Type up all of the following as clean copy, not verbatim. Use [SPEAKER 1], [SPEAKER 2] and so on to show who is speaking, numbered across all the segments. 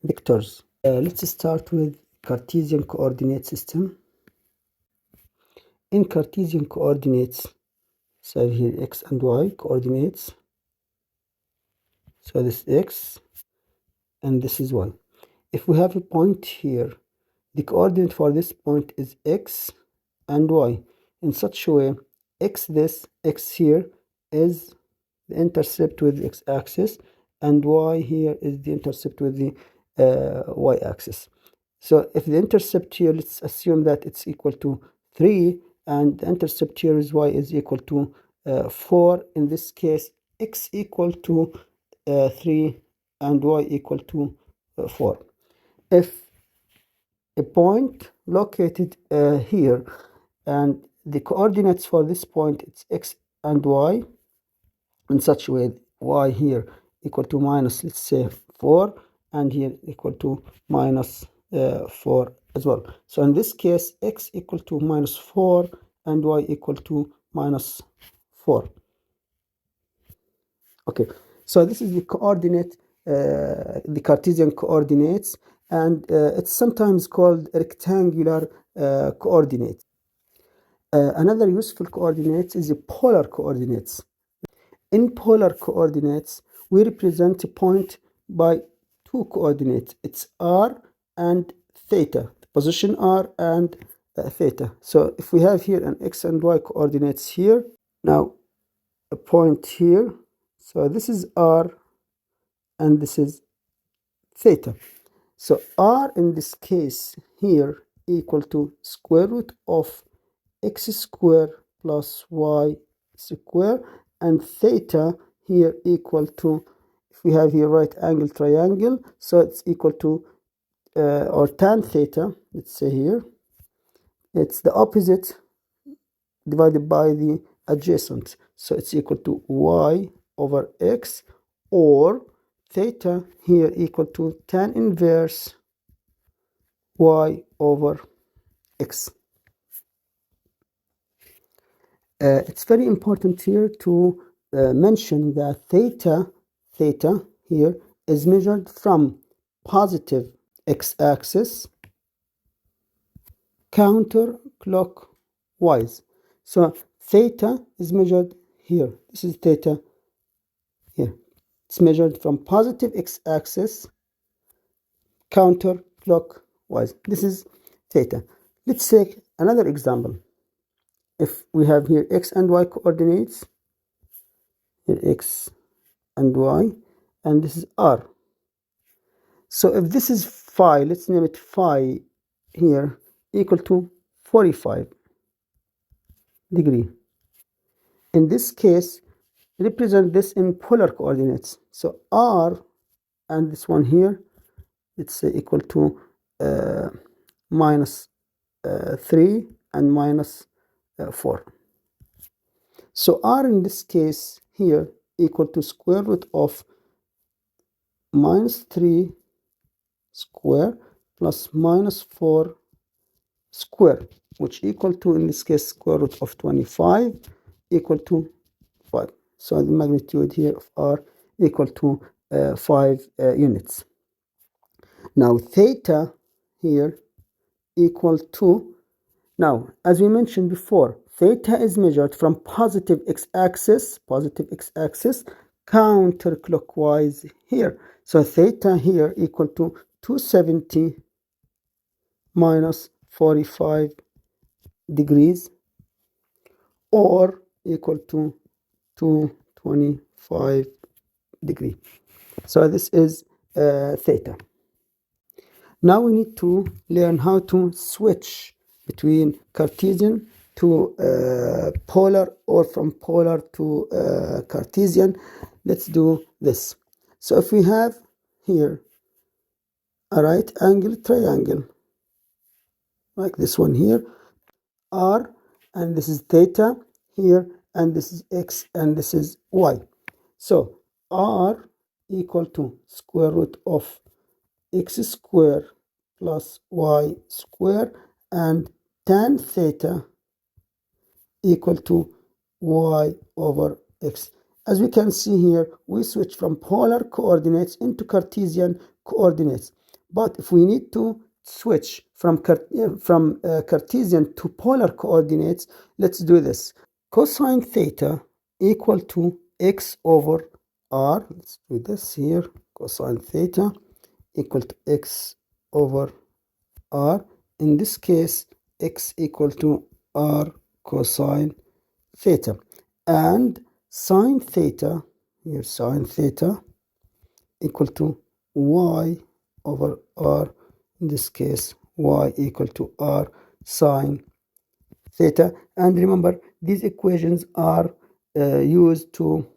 [SPEAKER 1] vectors. Let's start with Cartesian coordinate system. In Cartesian coordinates, so here x and y coordinates. So this x and this is y. If we have a point here, the coordinate for this point is x and y. In such a way, x here is the intercept with the x-axis, and y here is the intercept with the y-axis. So if the intercept here, let's assume that it's equal to 3, and the intercept here is y is equal to 4. In this case, x equal to 3 and y equal to 4. If a point located here, and the coordinates for this point, it's x and y, in such a way, y here equal to minus, let's say, 4, and here equal to minus 4 as well. So in this case, x equal to minus 4 and y equal to minus 4. Okay, so this is the coordinate, the Cartesian coordinates, and it's sometimes called rectangular coordinates. Another useful coordinate is the polar coordinates. In polar coordinates, we represent a point by two coordinates. It's r and theta, position r and theta. So if we have here an x and y coordinates here, now a point here, so this is r and this is theta. So r in this case here equal to square root of x square plus y square, and theta here equal to, if we have here right angle triangle, so it's equal to or tan theta, let's say here, it's the opposite divided by the adjacent, so it's equal to y over x, or theta here equal to tan inverse y over x. It's very important here to mention that theta here is measured from positive x-axis counterclockwise. So theta is measured here. This is theta here. It's measured from positive x-axis counterclockwise. This is theta. Let's take another example. If we have here x and y coordinates, here x and y, and this is r. So if this is phi, let's name it phi here, equal to 45 degree. In this case, represent this in polar coordinates. So r and this one here, let's say equal to minus 3 and minus 4. So r in this case here equal to square root of minus 3 square plus minus 4 square, which equal to, in this case, square root of 25 equal to 5. So the magnitude here of r equal to 5 units. Now theta here equal to, now as we mentioned before, theta is measured from positive x-axis counterclockwise here. So theta here equal to 270 minus 45 degrees, or equal to 225 degree. So this is theta. Now we need to learn how to switch between Cartesian to polar, or from polar to Cartesian. Let's do this. So if we have here a right angle triangle, like this one here, r, and this is theta here, and this is x, and this is y. So r equal to square root of x square plus y square, and tan theta equal to y over x. As we can see here, we switch from polar coordinates into Cartesian coordinates. But if we need to switch from Cartesian to polar coordinates, let's do this. Cosine theta equal to x over r. Let's do this here. Cosine theta equal to x over r. In this case, x equal to r cosine theta. And sine theta, here sine theta, equal to y over r. In this case, y equal to r sine theta. And remember, these equations are used to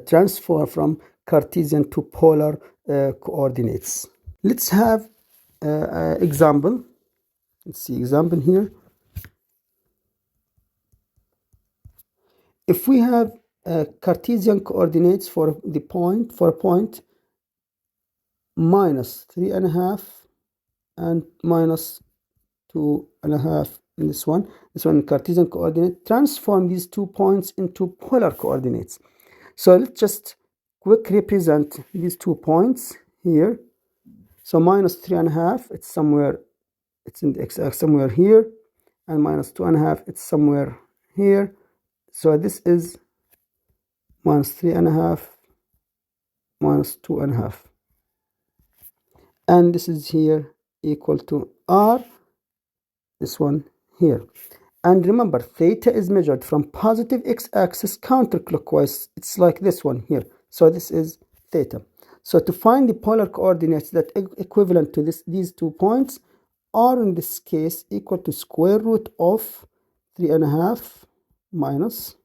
[SPEAKER 1] transfer from Cartesian to polar coordinates. Let's have example. Let's see example here. If we have Cartesian coordinates for a point minus 3.5 and minus 2.5 in this one Cartesian coordinate, transform these 2 points into polar coordinates. So let's just quick represent these 2 points here. So minus 3.5, it's somewhere, it's in the x-axis somewhere here, and minus 2.5, it's somewhere here. So this is minus 3.5 minus 2.5, and this is here equal to r, this one here. And remember, theta is measured from positive x-axis counterclockwise. It's like this one here. So this is theta. So to find the polar coordinates that equivalent to these 2 points, r in this case equal to square root of 3.5 minus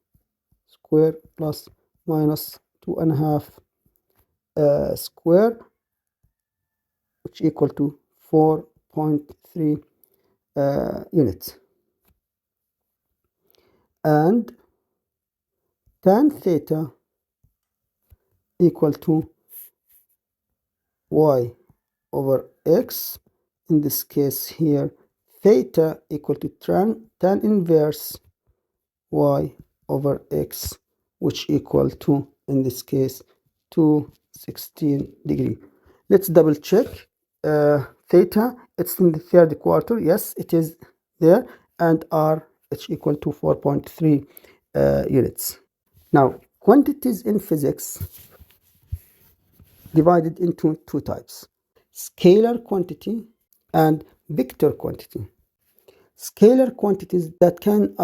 [SPEAKER 1] square plus minus 2.5 square, which equal to 4.3 units. And tan theta equal to y over x. In this case here, theta equal to tan inverse y over x, which equal to, in this case, 216 degree. Let's double check. Theta, it's in the third quarter. Yes, it is there. And r, it's equal to 4.3 units. Now, quantities in physics divided into 2 types: scalar quantity and vector quantity. Scalar quantities that can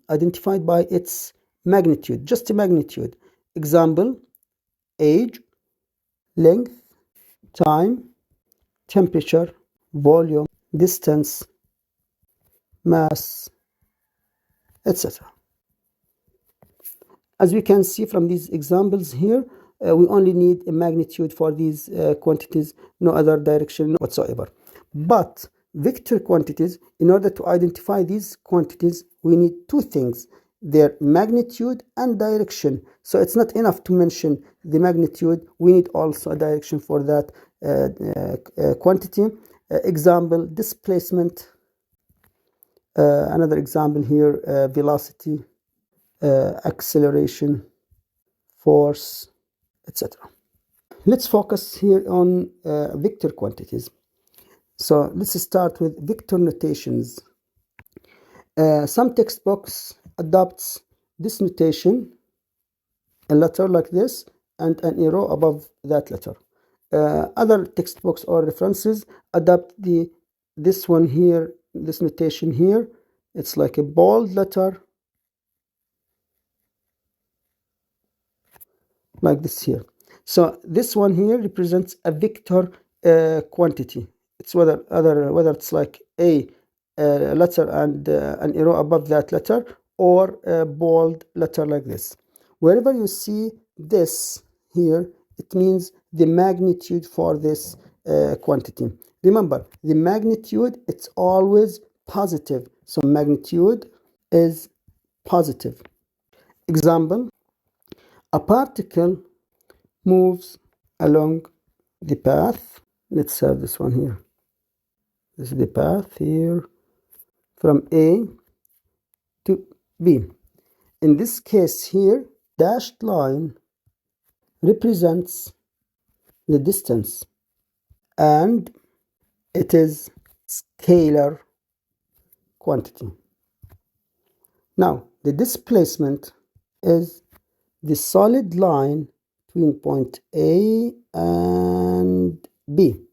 [SPEAKER 1] identified by its magnitude, just a magnitude. Example: age, length, time, temperature, volume, distance, mass, etc. As we can see from these examples here, we only need a magnitude for these quantities, no other direction whatsoever. But vector quantities, in order to identify these quantities, we need 2 things: their magnitude and direction. So it's not enough to mention the magnitude, we need also a direction for that quantity. Example: displacement. Another example here: velocity, acceleration, force, etc. Let's focus here on vector quantities. So let's start with vector notations. Some textbooks adopts this notation, a letter like this and an arrow above that letter. Other textbooks or references adopt this one here, this notation here. It's like a bold letter like this here. So this one here represents a vector quantity. It's whether it's like a letter and an arrow above that letter, or a bold letter like this. Wherever you see this here, it means the magnitude for this quantity. Remember, the magnitude, it's always positive. So magnitude is positive. Example: a particle moves along the path. Let's have this one here. This is the path here from A to B. In this case here, dashed line represents the distance, and it is scalar quantity. Now, the displacement is the solid line between point A and B.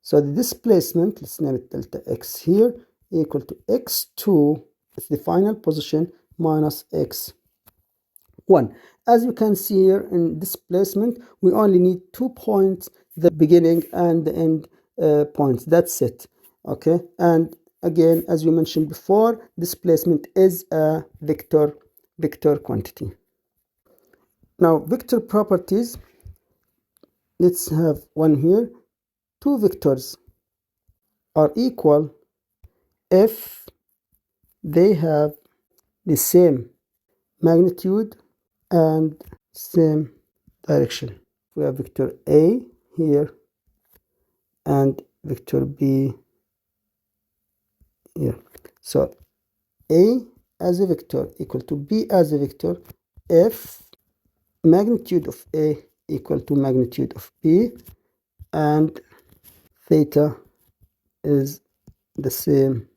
[SPEAKER 1] So the displacement, let's name it delta x here, equal to x2 is the final position minus x1. As you can see here in displacement, we only need 2 points, the beginning and the end points. That's it. Okay, and again, as we mentioned before, displacement is a vector quantity. Now, vector properties, let's have one here. Two vectors are equal if they have the same magnitude and same direction. We have vector A here and vector B here. So A as a vector equal to B as a vector if magnitude of A equal to magnitude of B and theta is the same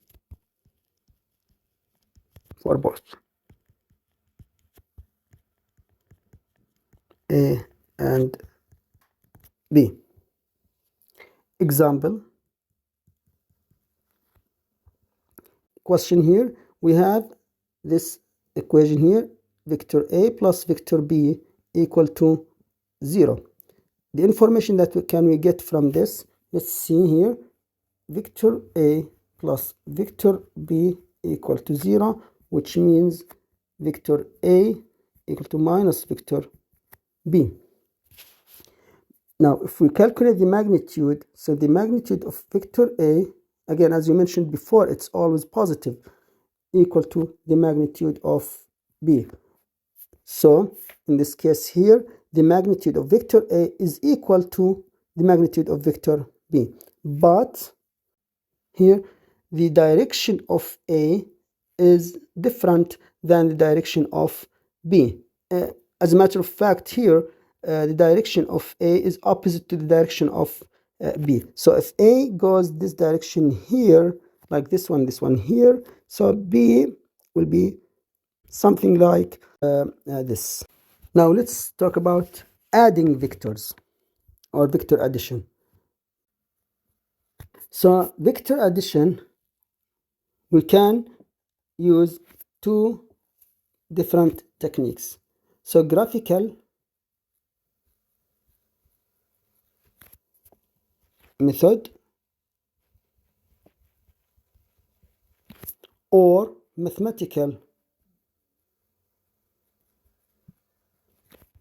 [SPEAKER 1] for both A and B. Example question here, we have this equation here, vector A plus vector B equal to 0. The information that we get from this, let's see here, vector A plus vector B equal to 0, which means vector A equal to minus vector B. Now, if we calculate the magnitude, so the magnitude of vector A, again, as you mentioned before, it's always positive, equal to the magnitude of B. So, in this case here, the magnitude of vector A is equal to the magnitude of vector B. But here, the direction of A is different than the direction of B. As a matter of fact, here, the direction of A is opposite to the direction of B. So if A goes this direction here, like this one here, so B will be something like this. Now let's talk about adding vectors or vector addition. So vector addition, we can use two different techniques. So graphical method or mathematical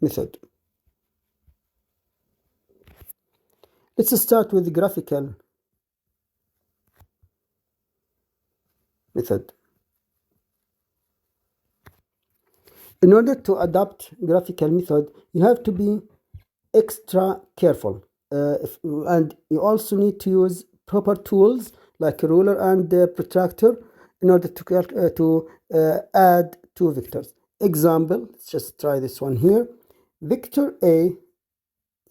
[SPEAKER 1] method. Let's start with the graphical method. In order to adopt graphical method, you have to be extra careful. And you also need to use proper tools like a ruler and a protractor in order to add two vectors. Example, let's just try this one here. Vector A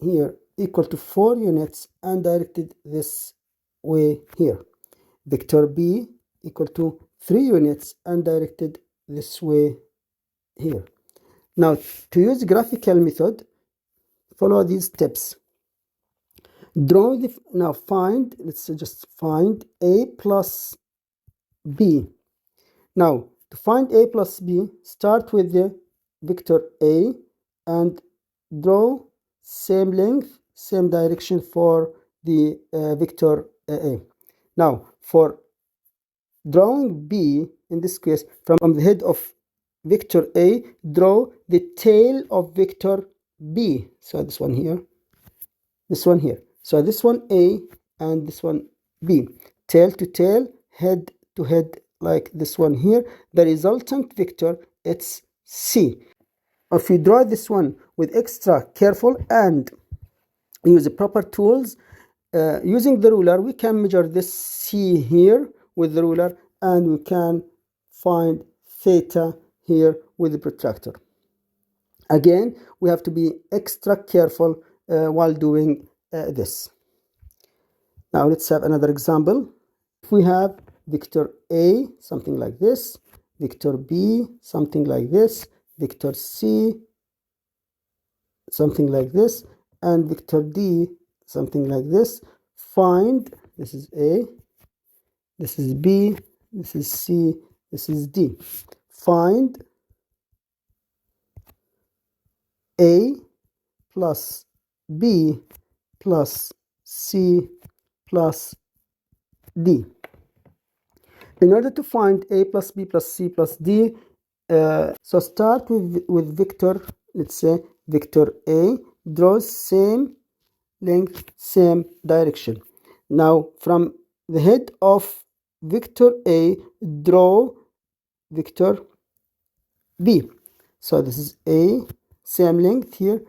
[SPEAKER 1] here equal to 4 units and directed this way here. Vector B equal to 3 units and directed this way here. Now, to use graphical method, follow these steps. Draw the, now find, let's just find A plus B. Now, to find A plus B, start with the vector A and draw same length, same direction for the vector A. Now, for drawing B, in this case, from the head of vector A, draw the tail of vector B. So this one here, this one here. So this one A and this one B. Tail to tail, head to head, like this one here. The resultant vector, it's C. If you draw this one with extra careful and use the proper tools, using the ruler, we can measure this C here with the ruler and we can find theta here with the protractor. Again, we have to be extra careful while doing this. Now let's have another example. If we have vector A, something like this, vector B, something like this, vector C, something like this, and vector D, something like this, find, this is A, this is B, this is C, this is D. Find A plus B plus C plus D. In order to find A plus B plus C plus D, so start with vector, let's say vector A, draws same length, same direction. Now from the head of vector A, draw vector B. So this is A, same length here,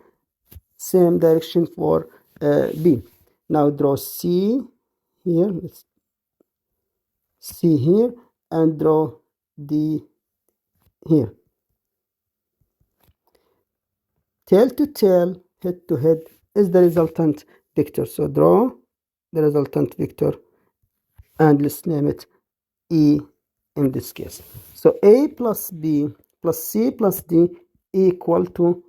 [SPEAKER 1] same direction for B. Now draw C here, let's C here, and draw D here. Tail to tail, head to head is the resultant vector. So draw the resultant vector and let's name it E in this case. So A plus B plus C plus D equal to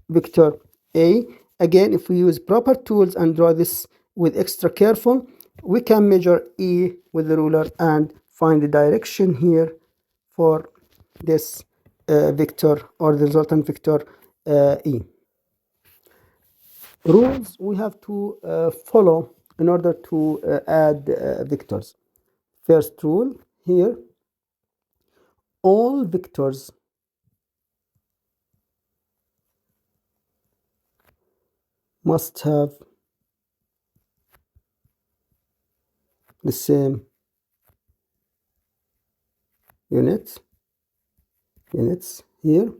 [SPEAKER 1] vector A. Again, if we use proper tools and draw this with extra careful, we can measure E with the ruler and find the direction here for this vector or the resultant vector E. Rules we have to follow in order to add vectors. First rule here, all vectors must have the same units here.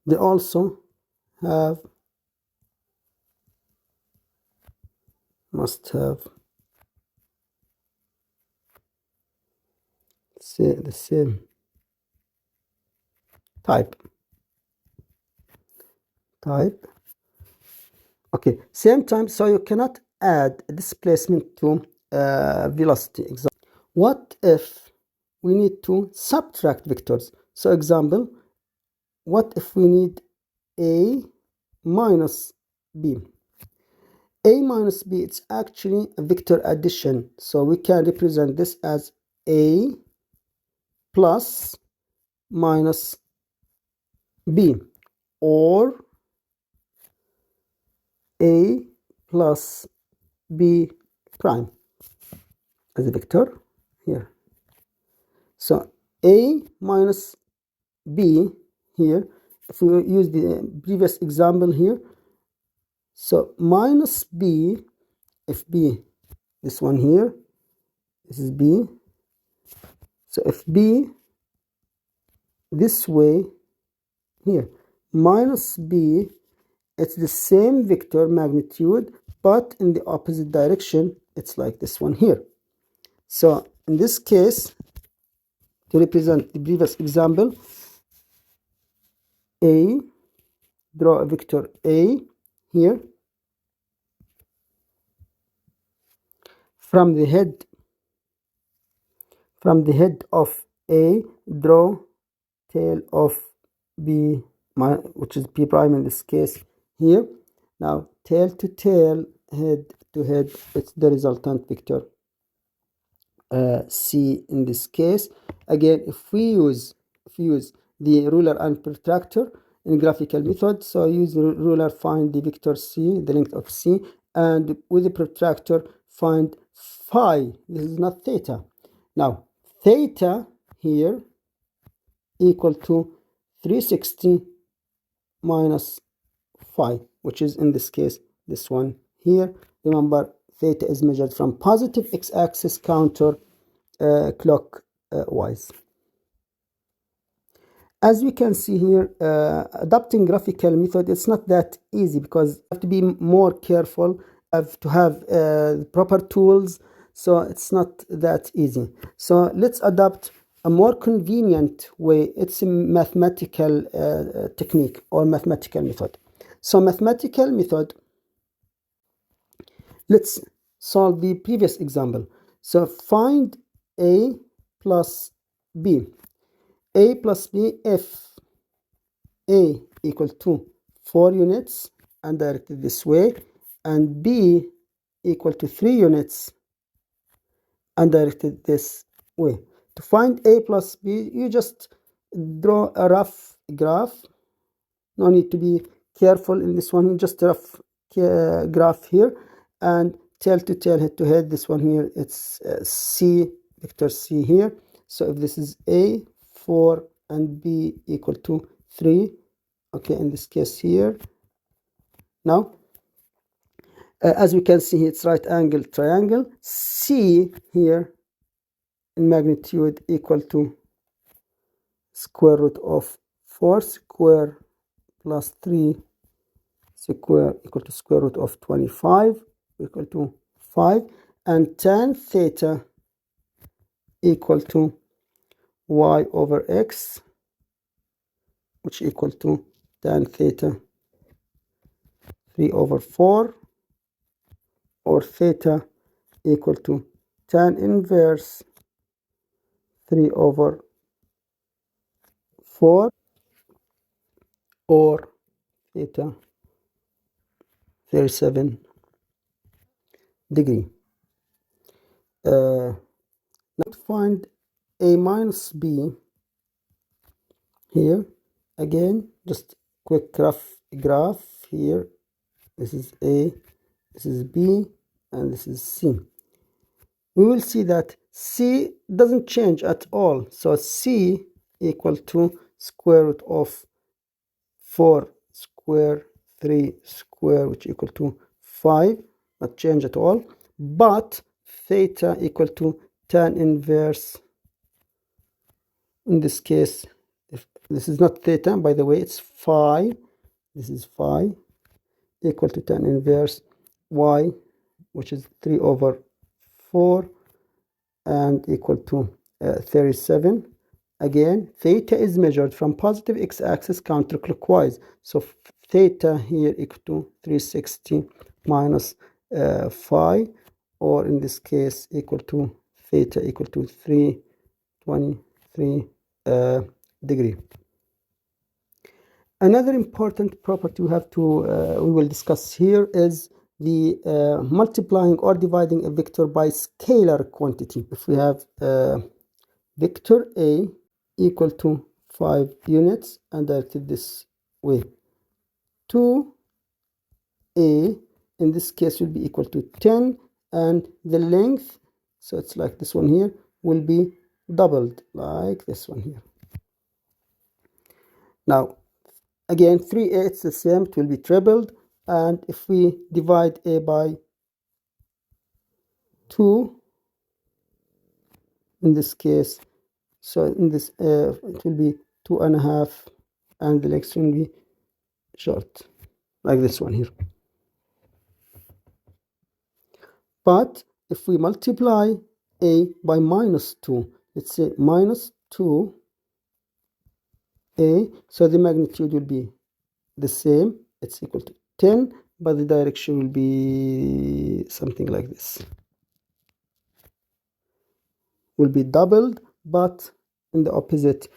[SPEAKER 1] They also must have the same type. Okay, same time, so you cannot add displacement to velocity. What if we need to subtract vectors? So example, what if we need A minus B? A minus B, it's actually a vector addition. So we can represent this as A plus minus B, or A plus B prime as a vector here. So A minus B here, if we use the previous example here, so minus B, if B, this one here, this is B, so if B this way here, minus B, it's the same vector magnitude, but in the opposite direction, it's like this one here. So in this case, to represent the previous example, A, draw a vector A here. From the head of A, draw tail of B, which is B prime in this case here. Now tail to tail, head to head, it's the resultant vector C in this case. Again, if we use the ruler and protractor in graphical method, so use the ruler, find the vector C, the length of C, and with the protractor find phi. This is not theta. Now theta here equal to 360 minus phi, which is in this case this one here. Remember, theta is measured from positive x-axis counter clockwise. As we can see here, adopting graphical method, it's not that easy because you have to be more careful, have to have proper tools, so it's not that easy. So let's adopt a more convenient way. It's a mathematical technique or mathematical method. So mathematical method, Let's solve the previous example. So find A plus B. A plus B if A equal to 4 units and directed this way, and B equal to 3 units and directed this way. To find A plus B, you just draw a rough graph. No need to be careful in this one, just a rough graph here, and tail to tail, head to head. This one here, it's C, vector C here. So if this is A, 4, and B equal to 3, okay, in this case here. Now, as we can see, it's right angle triangle. C here in magnitude equal to square root of 4 square plus 3 square equal to square root of 25 equal to 5, and tan theta equal to y over x, which equal to tan theta 3 over 4, or theta equal to tan inverse 3 over 4, or theta 37 degree. Now to find A minus B here, again, just quick graph here. This is A, this is B, and this is C. We will see that C doesn't change at all. So C equal to square root of 4 square 3 square, which equal to 5, not change at all. But theta equal to tan inverse, in this case, if this is not theta, by the way, it's phi. This is phi equal to tan inverse y, which is 3 over 4, and equal to 37. Again, theta is measured from positive x-axis counterclockwise. So theta here equal to 360 minus phi, or in this case equal to theta equal to 323 degree. Another important property we have to we will discuss here is the multiplying or dividing a vector by scalar quantity. If we have vector A equal to 5 units and directed this way, 2A in this case will be equal to 10, and the length, so it's like this one here, will be doubled like this one here. Now again, 3A, it's the same, it will be trebled, and if we divide A by 2 in this case, so in this it will be 2.5, and the next one will be short like this one here. But if we multiply A by minus 2, let's say minus 2A, so the magnitude will be the same, it's equal to 10, but the direction will be something like this, will be doubled, but in the opposite.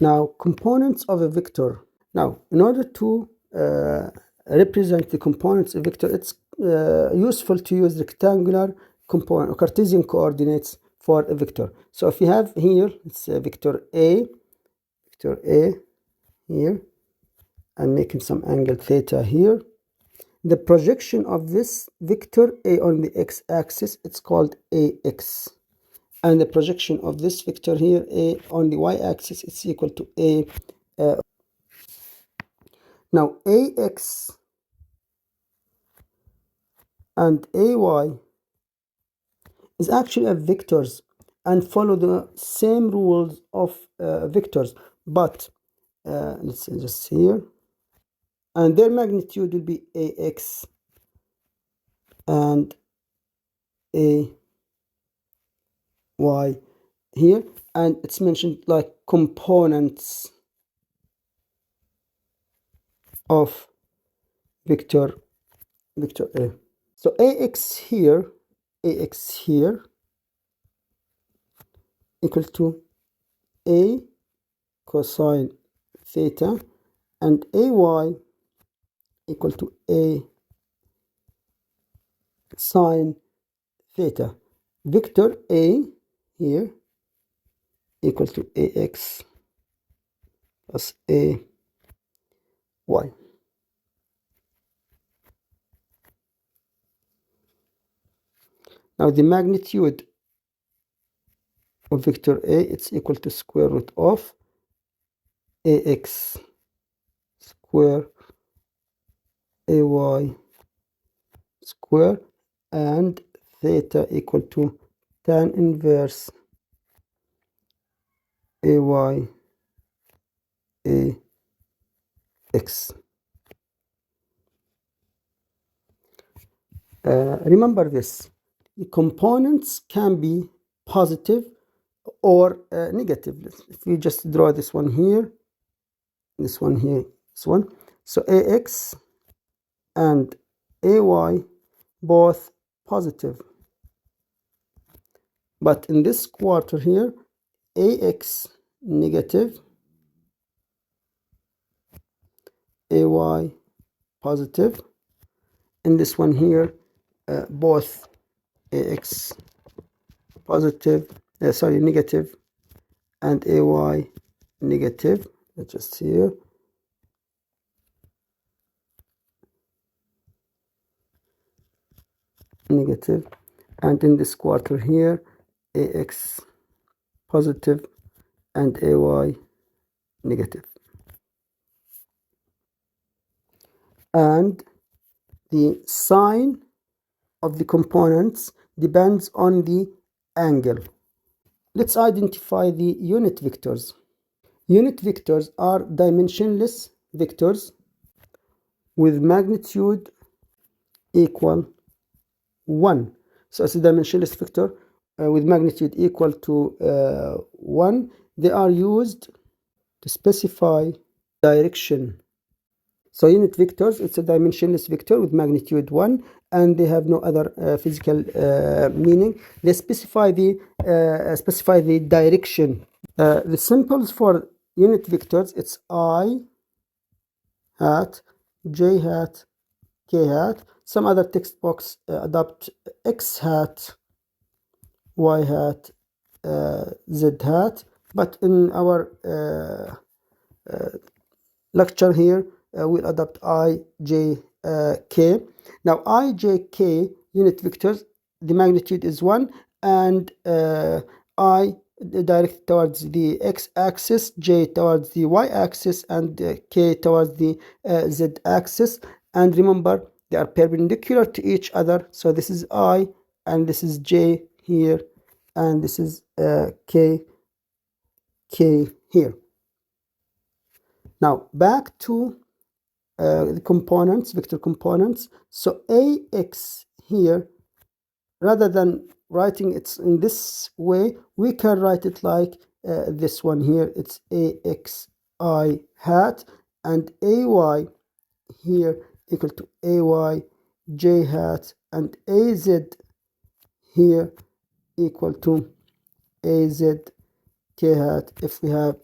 [SPEAKER 1] Now, components of a vector. Now, in order to represent the components of a vector, it's useful to use rectangular component, Cartesian coordinates for a vector. So if you have here, it's a vector A here, and making some angle theta here. The projection of this vector A on the x-axis, it's called AX. And the projection of this vector here, A on the y-axis, it's equal to A. Now, AX and AY is actually a vectors and follow the same rules of vectors, but let's say just here, and their magnitude will be AX and AY here, and it's mentioned like components of vector vector A. So ax here equal to a cosine theta, and ay equal to a sine theta. Vector A here equal to ax plus ay. Now the magnitude of vector A, it's equal to square root of ax square ay square, and theta equal to tan inverse ay ax. Remember this, the components can be positive or negative. If we just draw this one here, this one here, this one, so ax and ay both positive, but in this quarter here, ax negative, ay positive. In this one here, both ax positive, negative, and ay negative. Let's just here, negative, and in this quarter here, ax positive and ay negative. And the sign of the components depends on the angle. Let's identify the unit vectors. Unit vectors are dimensionless vectors with magnitude equal 1. So it's a dimensionless vector with magnitude equal to 1. They are used to specify direction. So unit vectors, it's a dimensionless vector with magnitude 1, and they have no other physical meaning. They specify the direction. The symbols for unit vectors, it's I hat, j hat, k hat. Some other text box adopt x hat, y hat, z hat, but in our lecture here, we'll adopt I, J, K. Now, I, J, K unit vectors, the magnitude is 1, and I directed towards the x-axis, J towards the y-axis, and K towards the z-axis. And remember, they are perpendicular to each other. So this is I, and this is J here, and this is K here. Now, back to the components, vector components. So ax here, rather than writing it in this way, we can write it like this one here. It's axi hat, and ay here equal to ay j hat, and az here equal to az k hat if we have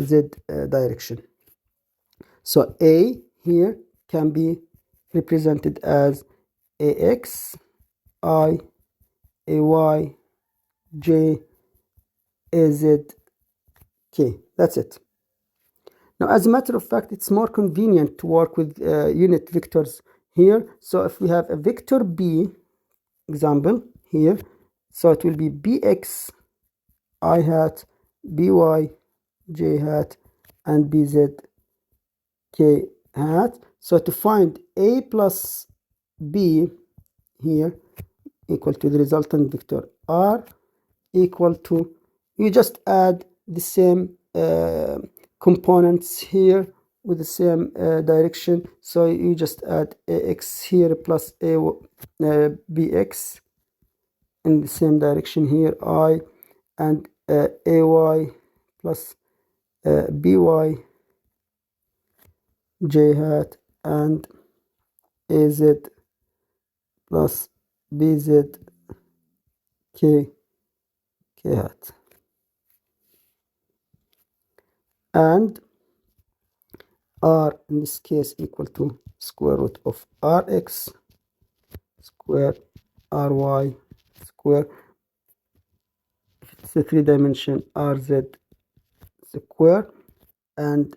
[SPEAKER 1] z direction. So a here can be represented as ax, I, ay, j, az, k. That's it. Now, as a matter of fact, it's more convenient to work with unit vectors here. So if we have a vector b, example here, so it will be bx, I hat, by, j hat, and bz, k hat. So to find a plus b here equal to the resultant vector r equal to, you just add the same components here with the same direction. So you just add ax here plus bx in the same direction here, I, and ay plus by, j hat, and az, plus bz k hat, and r in this case equal to square root of rx square ry square, if it's a 3-dimension, rz square, and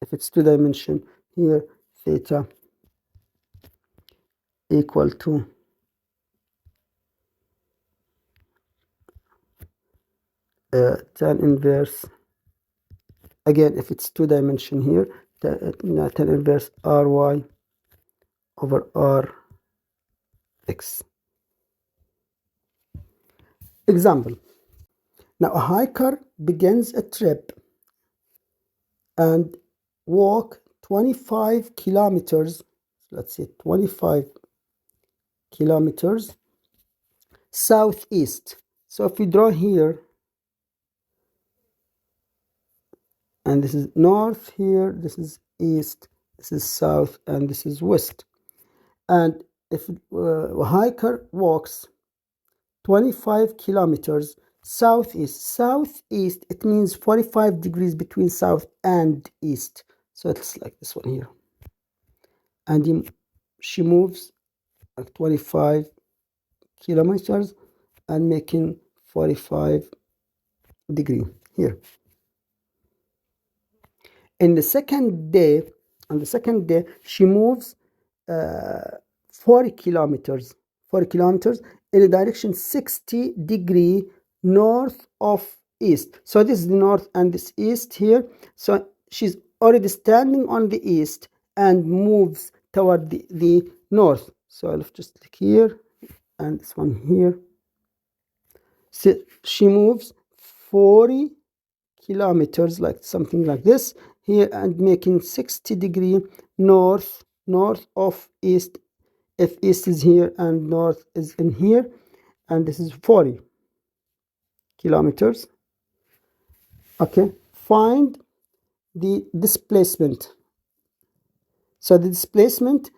[SPEAKER 1] if it's 2-dimension, here theta equal to tan inverse, again if it's 2-dimension here, tan inverse ry over rx. Example. Now a hiker begins a trip and walk 25 kilometers, let's say 25 kilometers southeast. So if we draw here, and this is north here, this is east, this is south, and this is west. And if a hiker walks 25 kilometers southeast, it means 45 degrees between south and east. So it's like this one here. And she moves like 25 kilometers and making 45 degree here. On the second day, she moves 40 kilometers in a direction 60 degree north of east. So this is the north and this east here. So she's already standing on the east and moves toward the north. So I'll just click here and this one here. So she moves 40 kilometers, like something like this here, and making 60 degree north of east, if east is here and north is in here, and this is 40 kilometers. Okay, find the displacement. So the displacement,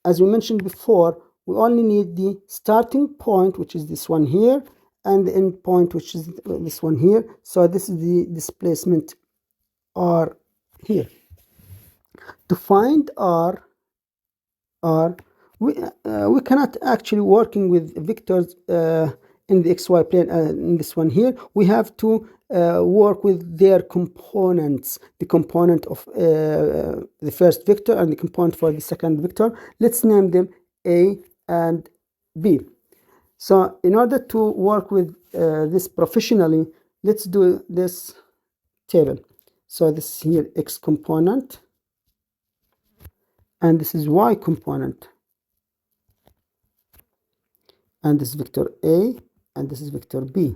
[SPEAKER 1] as we mentioned before, we only need the starting point, which is this one here, and the end point, which is this one here. So this is the displacement r here. To find r, we cannot actually working with vectors in the xy plane in this one here. We have to work with their components, the component of the first vector and the component for the second vector. Let's name them a and b. So in order to work with this professionally, let's do this table. So this is here x component, and this is y component, and this is vector a, and this is vector b,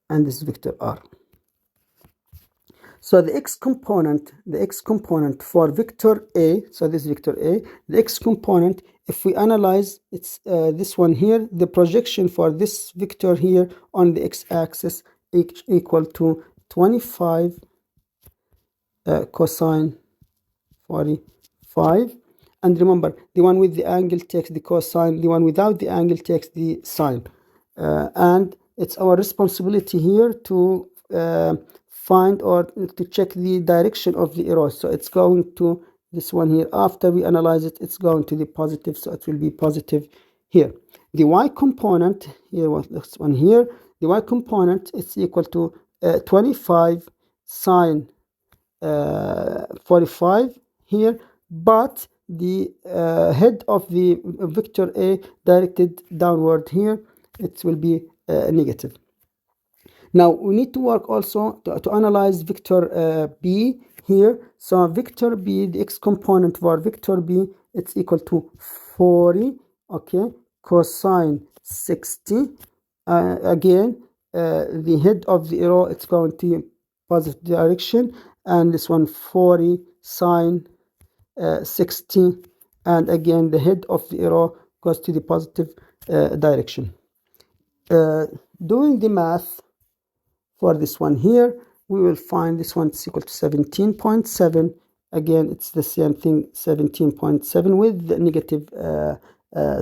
[SPEAKER 1] and this is vector r. So the x component for vector a, so this is vector a, the x component, if we analyze, it's this one here, the projection for this vector here on the x-axis equal to 25 cosine 45. And remember, the one with the angle takes the cosine, the one without the angle takes the sine. And it's our responsibility here to find or to check the direction of the arrow. So it's going to this one here. After we analyze it, it's going to the positive, so it will be positive here. The y component here, this one here, the y component is equal to 25 sine 45 here, but the head of the vector a directed downward here, it will be negative. Now we need to work also to analyze vector b here. So vector b, the x component for vector b, it's equal to 40, okay, cosine 60. Again, the head of the arrow, it's going to positive direction, and this one 40 sine 60, and again the head of the arrow goes to the positive direction. Doing the math for this one here, we will find this one is equal to 17.7 Again, it's the same thing, 17.7 with the negative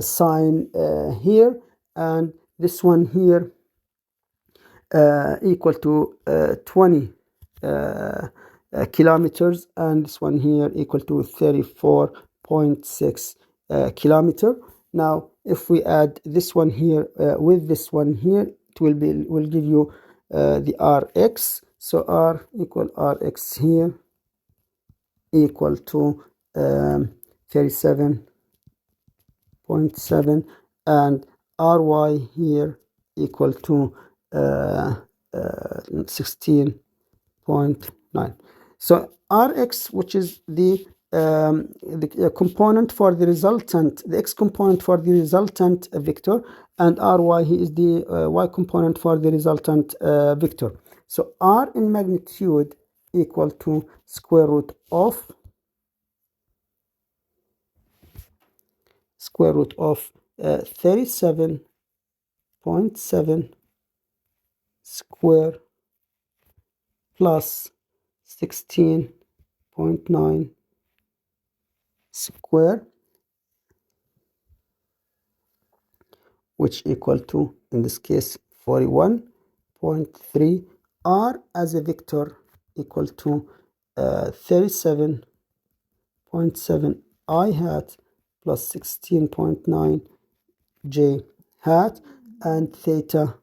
[SPEAKER 1] sign here, and this one here equal to 20 kilometers, and this one here equal to 34.6 kilometer. Now, if we add this one here with this one here, it will give you the Rx. So R equal Rx here equal to 37.7, and Ry here equal to 16.9. So Rx, which is the component for the resultant, the x component for the resultant vector, and Ry is the y component for the resultant vector. So R in magnitude equal to square root of 37.7 square plus 16.9 square, which equal to, in this case, 41.3. R as a vector equal to 37.7 I hat plus 16.9 j hat, and theta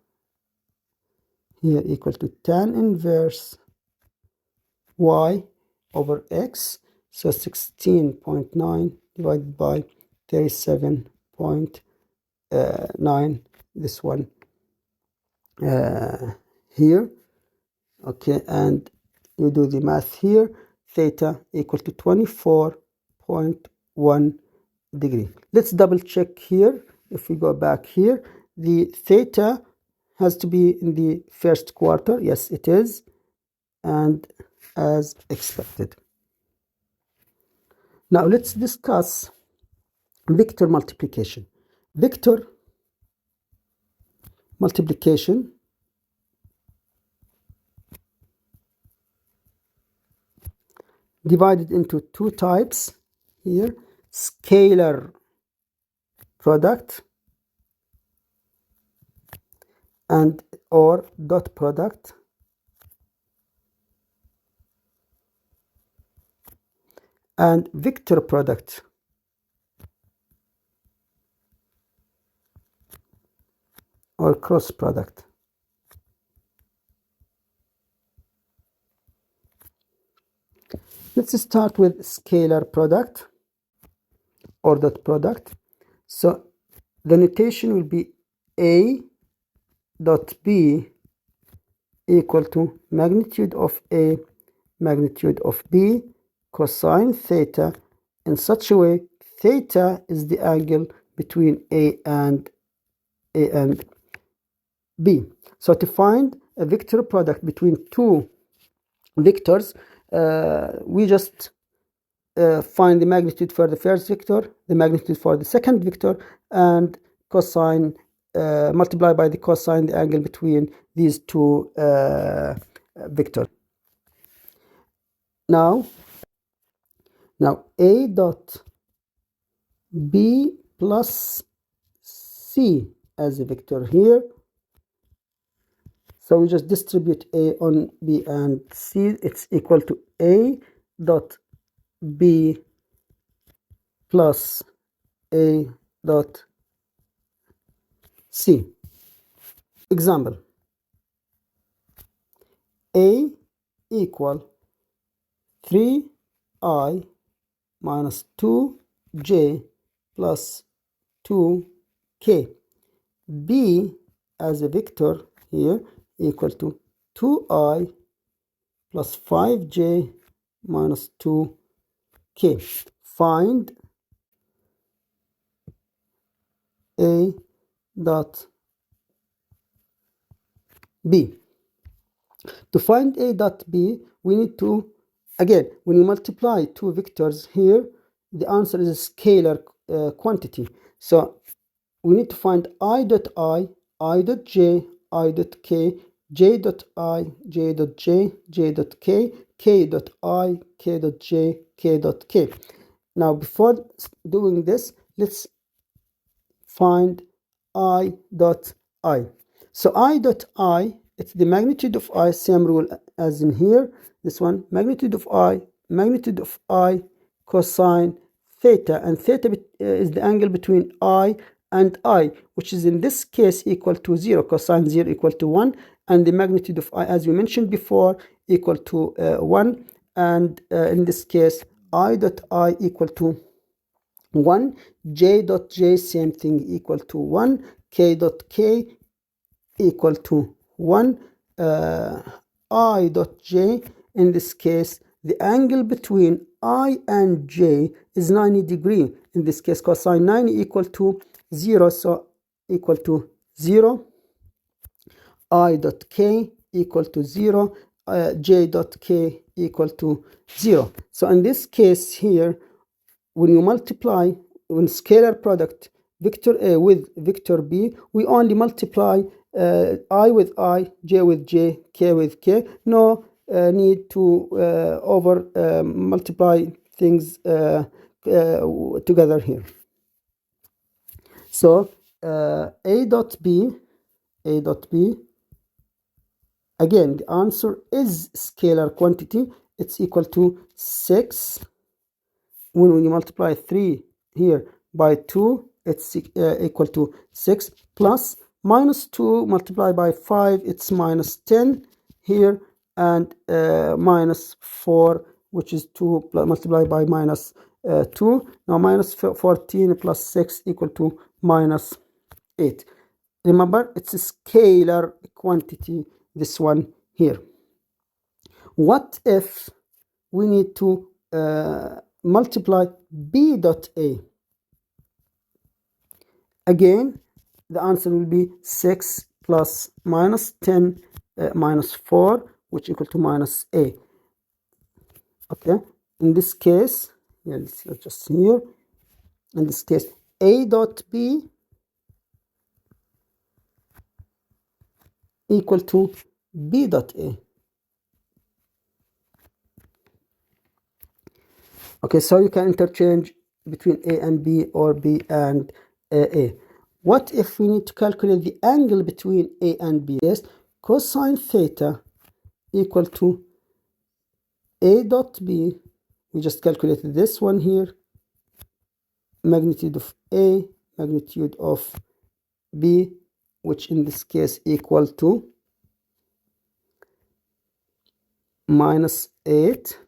[SPEAKER 1] here equal to tan inverse y over x. So 16.9 divided by 37.9, this one here. Okay, and you do the math here. Theta equal to 24.1 degree. Let's double check here. If we go back here, the theta has to be in the first quarter. Yes, it is, and as expected. Now let's discuss vector multiplication. Vector multiplication divided into two types here: scalar product and or dot product, and vector product or cross product. Let's start with scalar product or dot product. So the notation will be A dot B equal to magnitude of A magnitude of B cosine theta, in such a way theta is the angle between A and B. So to find a vector product between two vectors, we just find the magnitude for the first vector, the magnitude for the second vector, and cosine multiply by the cosine the angle between these two vectors. Now A dot B plus C as a vector here. So we just distribute A on B and C. It's equal to A dot B plus A dot C. Example: A equal 3I minus 2J plus 2K. B as a vector here equal to 2I plus 5J minus 2K. Find A dot B. To find A dot B, we need to, again, when you multiply two vectors here, the answer is a scalar quantity. So we need to find I dot J, I dot K, J dot I, J dot J, J dot K, k dot I, k dot j, k dot k. Now before doing this, let's find I dot I. So I dot I, it's the magnitude of I, same rule as in here. This one, magnitude of I cosine theta, and theta is the angle between I and I, which is in this case equal to 0, cosine 0 equal to 1, and the magnitude of I, as we mentioned before, equal to 1, and in this case I dot I equal to 1, j dot j, same thing, equal to 1, k dot k equal to 1, I dot j, in this case the angle between I and j is 90 degrees. In this case cosine 90 equal to 0, so equal to 0, I dot k equal to 0, j dot k equal to 0. So in this case here, when you multiply, when scalar product vector A with vector B, we only multiply I with I, j with j, k with k. No need to over multiply things together here. So A dot B, again the answer is scalar quantity. It's equal to 6. When you multiply 3 here by 2, it's equal to 6, plus minus 2 multiplied by 5, it's minus 10 here, and minus 4, which is 2 multiplied by minus 2. Now minus 14 plus 6 equal to minus 8. Remember, it's a scalar quantity, this one here. What if we need to multiply B dot A? Again, the answer will be 6 plus minus 10 minus 4, which equal to minus A. Okay, in this case, yeah, let's just here. In this case, A dot B equal to B dot A. Okay, so you can interchange between A and B or B and A. What if we need to calculate the angle between A and B? Yes, cosine theta equal to A dot B. We just calculated this one here. Magnitude of A, magnitude of B, which in this case equal to minus 8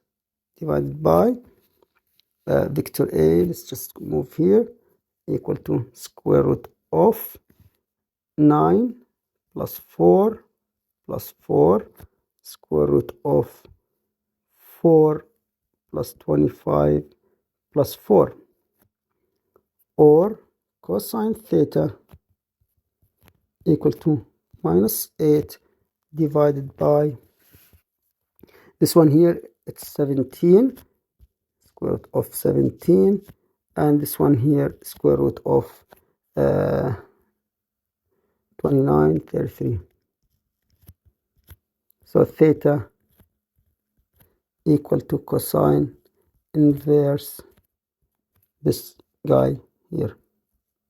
[SPEAKER 1] divided by vector A. Let's just move here, equal to square root of 9 plus 4 plus 4 square root of 4 plus 25 plus 4, or cosine theta equal to minus 8 divided by this one here, it's 17, square root of 17, and this one here, square root of 29, 33. So theta equal to cosine inverse this guy here.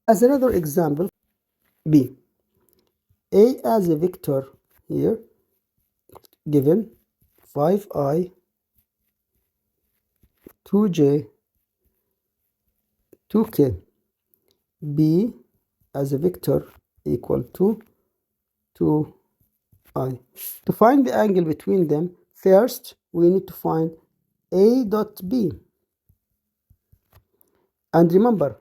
[SPEAKER 1] As another example, B. A as a vector here, given 5i, 2j, 2k. B as a vector equal to 2i. To find the angle between them, first we need to find A dot B. And remember,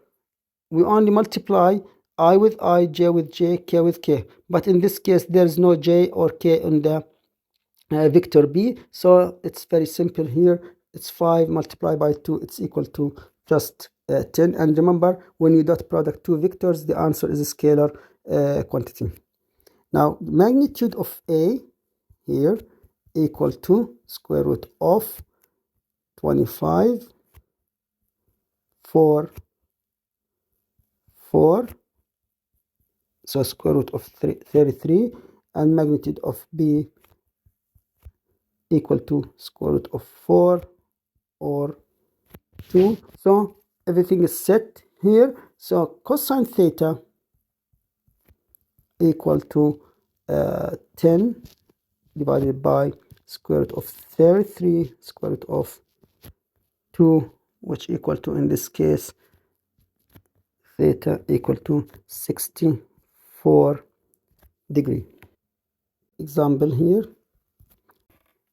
[SPEAKER 1] we only multiply I with I, j with j, k with k. But in this case, there is no j or k in the vector B. So it's very simple here. It's 5 multiplied by 2. It's equal to just 10. And remember, when you dot product two vectors, the answer is a scalar quantity. Now, magnitude of A here equal to square root of 25, 4, so square root of 33, and magnitude of B equal to square root of 4 or 2. So everything is set here. So cosine theta equal to 10 divided by square root of 33 square root of 2, which equal to, in this case, theta equal to 64 degree. Example here.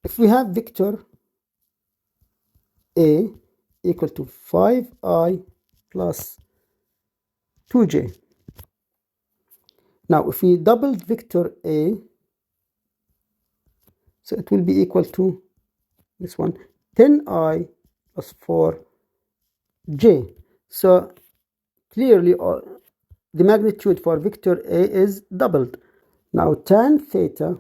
[SPEAKER 1] If we have vector A equal to 5i plus 2j. Now if we double vector A, so it will be equal to this one, 10i plus 4j. So clearly the magnitude for vector A is doubled. Now tan theta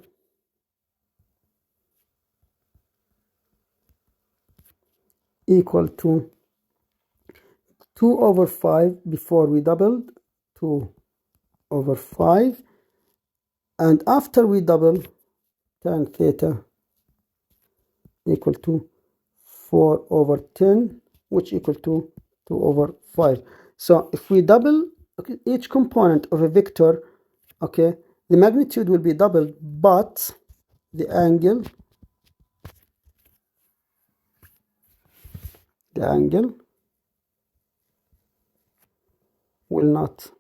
[SPEAKER 1] equal to 2 over 5 before we doubled, 2 over 5, and after we double, tan theta equal to 4 over 10, which equal to 2 over 5. So if we double each component of a vector, okay, the magnitude will be doubled, but the angle will not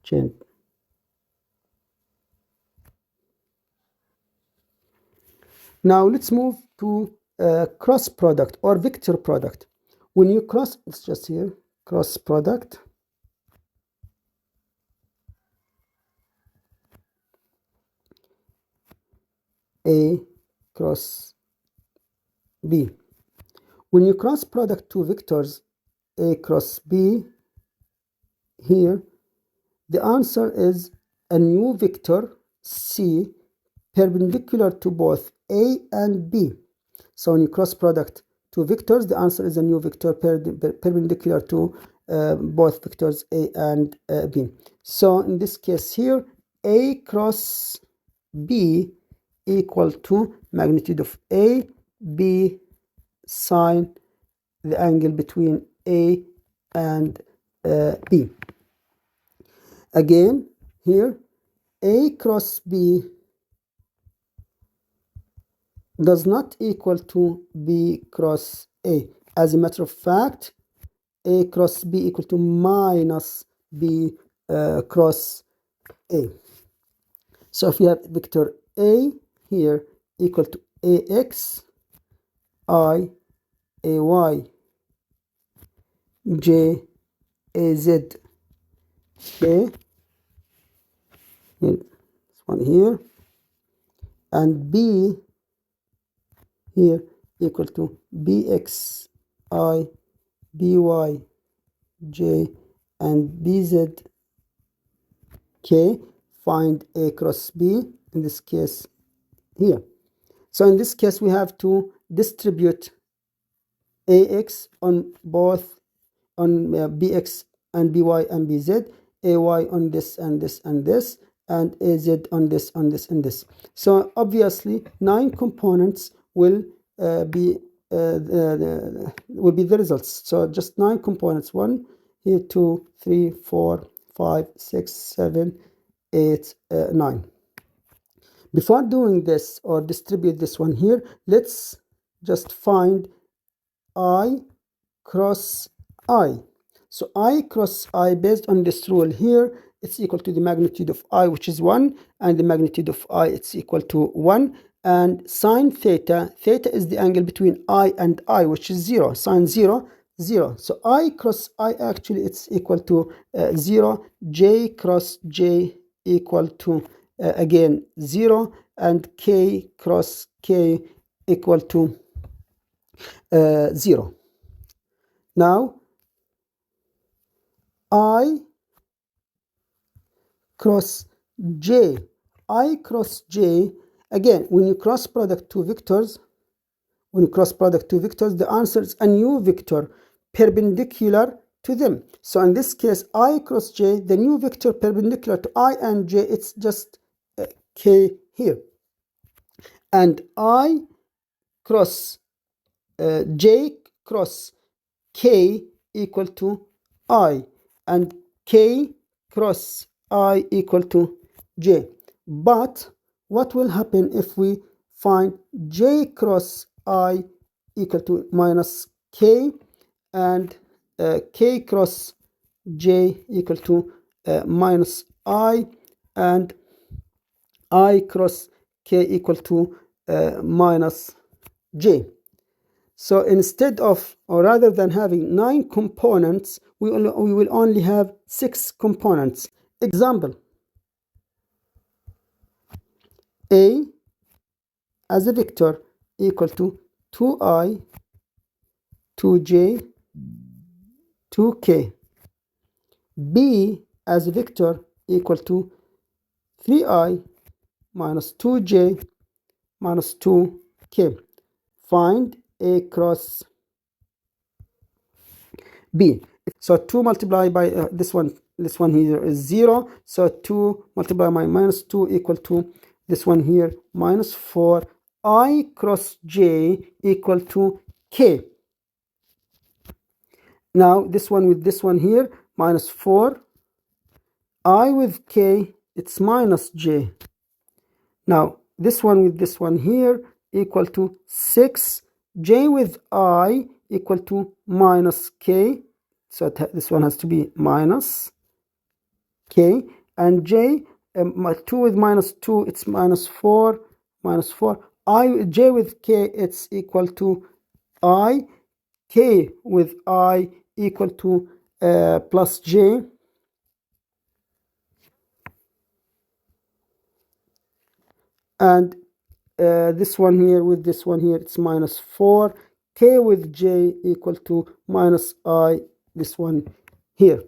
[SPEAKER 1] change. Now let's move to cross product or vector product. When you cross, it's just here, cross product. A cross B. When you cross product two vectors A cross B, here the answer is a new vector C perpendicular to both A and B. So when you cross product two vectors, the answer is a new vector perpendicular to both vectors A and B. So in this case here, A cross B equal to magnitude of A, B sine the angle between A and B. Again, here, A cross B does not equal to B cross A. As a matter of fact, A cross B equal to minus B cross A. So if you have vector A here equal to AX, I, AY, J, AZ, K, this one here, and B here equal to BX, I, BY, J, and BZ, K. Find A cross B, in this case here. So in this case we have to distribute AX on both, on BX and BY and BZ, AY on this and this and this, and AZ on this, on this, and this. So obviously 9 components will be the results. So just 9 components, 1 here, 2, 3, 4, 5, 6, 7, 8, 9. Before doing this or distribute this one here, let's just find I cross I. So I cross I, based on this rule here, it's equal to the magnitude of I, which is 1, and the magnitude of I, it's equal to 1. And sine theta, theta is the angle between I and I, which is 0. Sine 0, 0. So I cross I, actually it's equal to 0. J cross J equal to again 0, and K cross K equal to 0. Now I cross J. I cross J, again, when you cross product two vectors, the answer is a new vector perpendicular to them. So in this case, I cross J, the new vector perpendicular to I and J, it's just K here. and I cross j cross k equal to I, and k cross I equal to j. But what will happen if we find j cross I equal to minus k, and k cross j equal to minus I, and I cross k equal to minus j. So instead of, or rather than having 9 components, we will only have 6 components. Example, A as a vector equal to 2i, 2j, 2k. B as a vector equal to 3i minus 2j minus 2k. Find A cross B. So 2 multiplied by this one here is 0. So 2 multiplied by minus 2 equal to this one here minus 4. I cross j equal to k. Now this one with this one here minus 4. I with k, it's minus j. Now this one with this one here equal to 6. J with I equal to minus k. So this one has to be minus k, and j, 2 with minus 2, it's minus 4, minus 4. J with k, it's equal to I. K with I equal to plus j. And this one here with this one here, it's minus 4. K with j equal to minus I, this one here.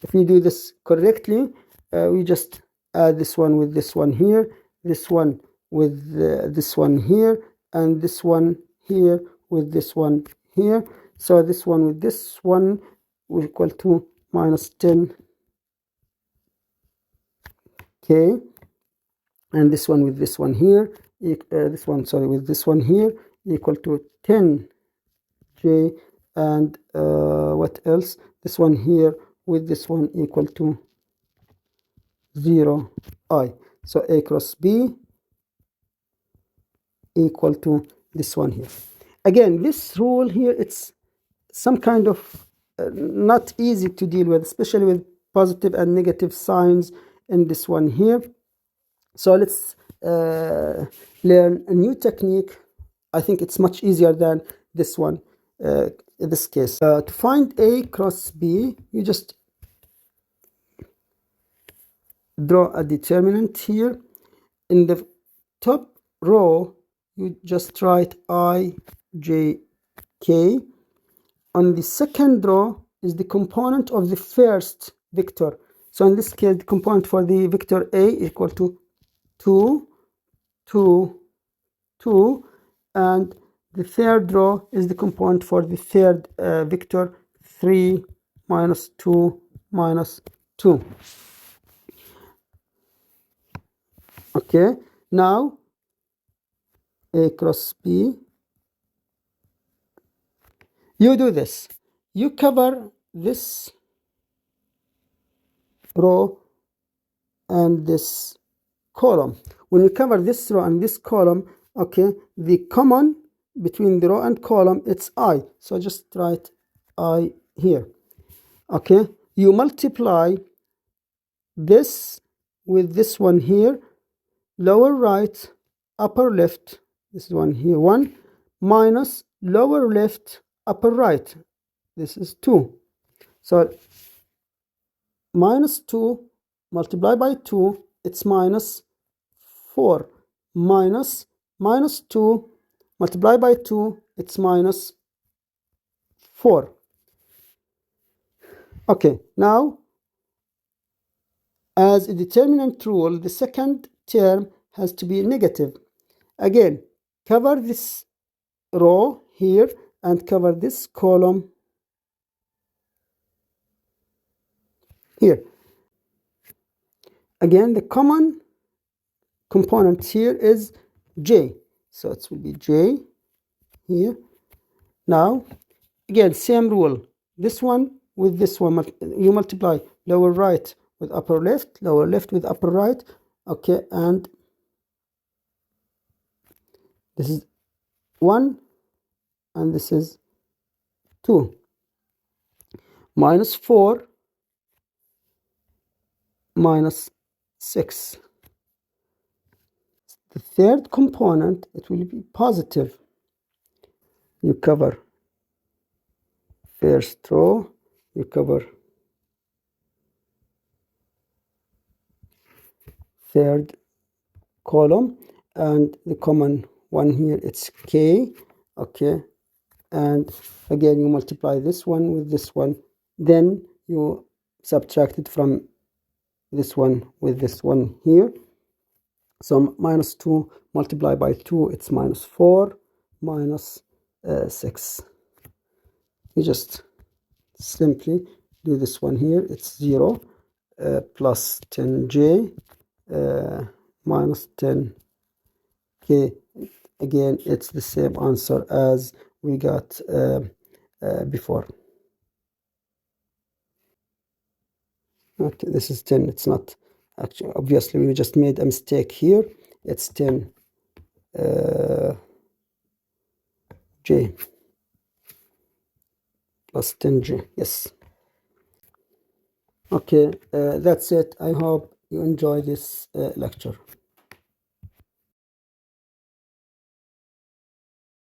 [SPEAKER 1] If we do this correctly, we just add this one with this one here, this one with this one here, and this one here with this one here. So this one with this one will equal to minus 10k, and this one with this one here, this one, sorry, with this one here equal to 10j, and what else? This one here with this one equal to 0i. So A cross B equal to this one here. Again, this rule here, it's some kind of not easy to deal with, especially with positive and negative signs in this one here. So let's learn a new technique. I think it's much easier than this one in this case. To find A cross B, you just draw a determinant here. In the top row, you just write I, j, k. On the second row is the component of the first vector. So in this case, the component for the vector A equal to 2, 2, 2. And the third row is the component for the third vector, 3, minus 2, minus 2. Okay, now A cross B. You do this. You cover this row and this column. When you cover this row and this column, okay, the common between the row and column, it's I. So just write I here. Okay, you multiply this with this one here, lower right, upper left, this is one here, 1, minus lower left, upper right, this is 2. So minus 2 multiplied by 2, it's minus 4, minus 2 multiplied by 2, it's minus 4. Okay, now as a determinant rule, the second term has to be negative. Again, cover this row here and cover this column here. Again, the common component here is j. So it will be j here. Now again, same rule. This one with this one, you multiply lower right with upper left, lower left with upper right. Okay, and this is 1 and this is 2. Minus 4 minus 6. The third component, it will be positive. You cover first row, you cover third column, and the common one here, it's k. Okay, and again you multiply this one with this one, then you subtract it from this one with this one here. So minus 2 multiplied by 2, it's minus 4 minus 6. You just simply do this one here, it's 0 plus 10j minus 10k. Again, it's the same answer as we got before. Okay, this is 10. It's not actually, obviously we just made a mistake here. It's 10 j plus 10j. Yes. Okay, that's it. I hope you enjoy this lecture.